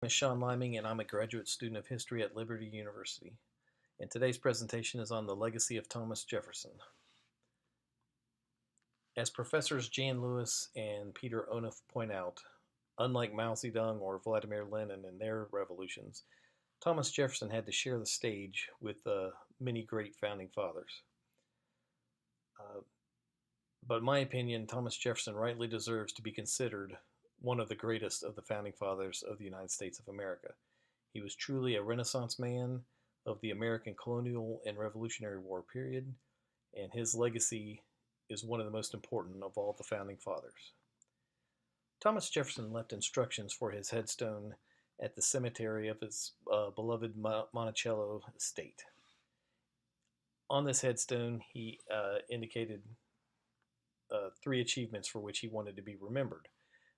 My name is Sean Liming, and I'm a graduate student of history at Liberty University. And today's presentation is on the legacy of Thomas Jefferson. As professors Jan Lewis and Peter Onuf point out, unlike Mao Zedong or Vladimir Lenin in their revolutions, Thomas Jefferson had to share the stage with many great founding fathers. But in my opinion, Thomas Jefferson rightly deserves to be considered one of the greatest of the founding fathers of the United States of America. He was truly a Renaissance man of the American colonial and Revolutionary War period, and his legacy is one of the most important of all the founding fathers. Thomas Jefferson left instructions for his headstone at the cemetery of his beloved Monticello estate. On this headstone, he indicated three achievements for which he wanted to be remembered: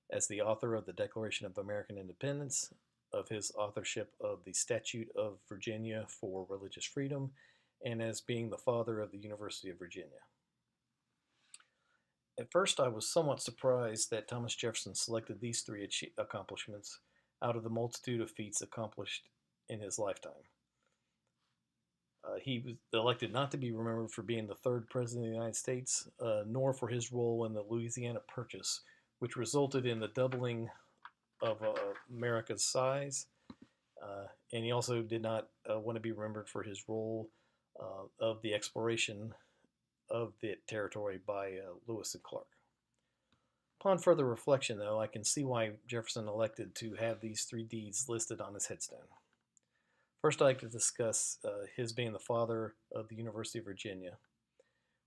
as the author of the Declaration of American Independence, of his authorship of the Statute of Virginia for Religious Freedom, and as being the father of the University of Virginia. At first, I was somewhat surprised that Thomas Jefferson selected these three accomplishments out of the multitude of feats accomplished in his lifetime. He was elected not to be remembered for being the third president of the United States, nor for his role in the Louisiana Purchase, which resulted in the doubling of America's size. And he also did not want to be remembered for his role of the exploration of the territory by Lewis and Clark. Upon further reflection, though, I can see why Jefferson elected to have these three deeds listed on his headstone. First, I'd like to discuss his being the father of the University of Virginia.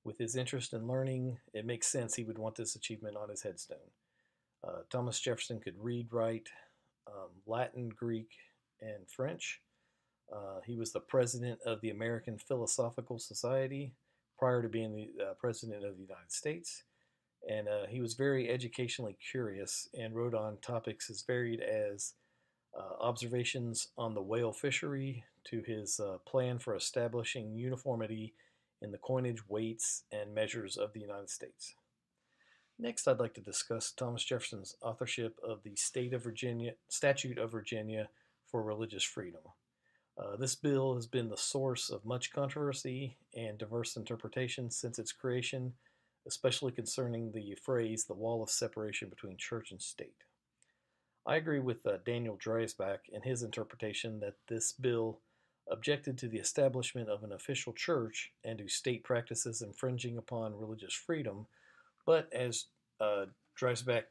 With his interest in learning, it makes sense he would want this achievement on his headstone. Thomas Jefferson could read, write, Latin, Greek, and French. He was the president of the American Philosophical Society prior to being the president of the United States. And he was very educationally curious and wrote on topics as varied as observations on the whale fishery to his plan for establishing uniformity in the coinage, weights, and measures of the United States. Next, I'd like to discuss Thomas Jefferson's authorship of the Statute of Virginia for Religious Freedom. This bill has been the source of much controversy and diverse interpretation since its creation, especially concerning the phrase, the wall of separation between church and state. I agree with Daniel Dreisbach in his interpretation that this bill objected to the establishment of an official church and to state practices infringing upon religious freedom, but as Dreisbach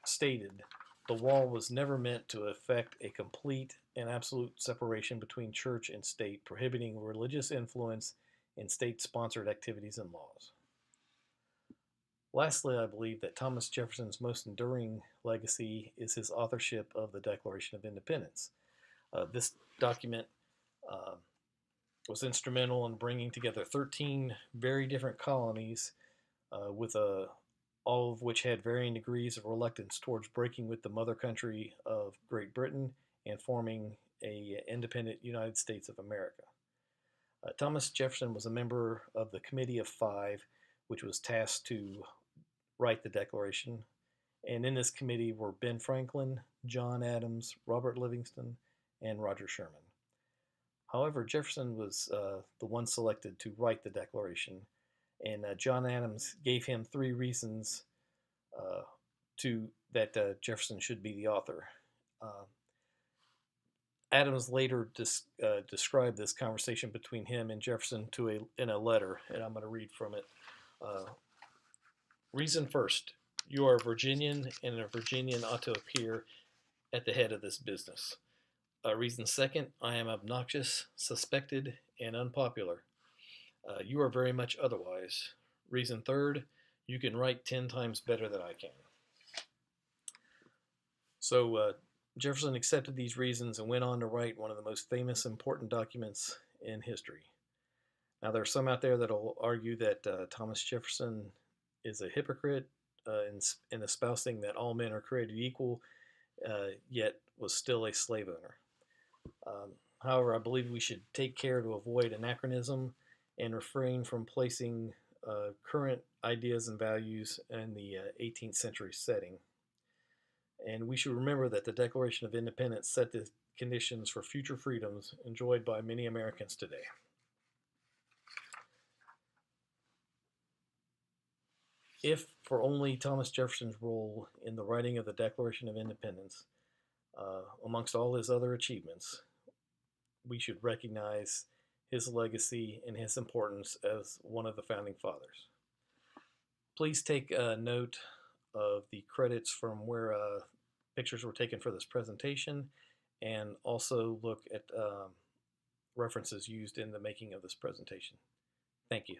stated, the wall was never meant to effect a complete and absolute separation between church and state, prohibiting religious influence in state-sponsored activities and laws. Lastly, I believe that Thomas Jefferson's most enduring legacy is his authorship of the Declaration of Independence. This document was instrumental in bringing together 13 very different colonies with all of which had varying degrees of reluctance towards breaking with the mother country of Great Britain and forming an independent United States of America. Thomas Jefferson was a member of the Committee of Five, which was tasked to write the Declaration, and in this committee were Ben Franklin, John Adams, Robert Livingston, and Roger Sherman. However, Jefferson was the one selected to write the Declaration, and John Adams gave him three reasons that Jefferson should be the author. Adams later described this conversation between him and Jefferson in a letter, and I'm going to read from it. Reason first, you are a Virginian, and a Virginian ought to appear at the head of this business. Reason second, I am obnoxious, suspected, and unpopular. You are very much otherwise. Reason third, you can write 10 times better than I can. So Jefferson accepted these reasons and went on to write one of the most famous, important documents in history. Now, there are some out there that will argue that Thomas Jefferson is a hypocrite in espousing that all men are created equal, yet was still a slave owner. However, I believe we should take care to avoid anachronism and refrain from placing current ideas and values in the 18th century setting. And we should remember that the Declaration of Independence set the conditions for future freedoms enjoyed by many Americans today. If for only Thomas Jefferson's role in the writing of the Declaration of Independence, amongst all his other achievements, we should recognize his legacy and his importance as one of the founding fathers. Please take note of the credits from where pictures were taken for this presentation, and also look at references used in the making of this presentation. Thank you.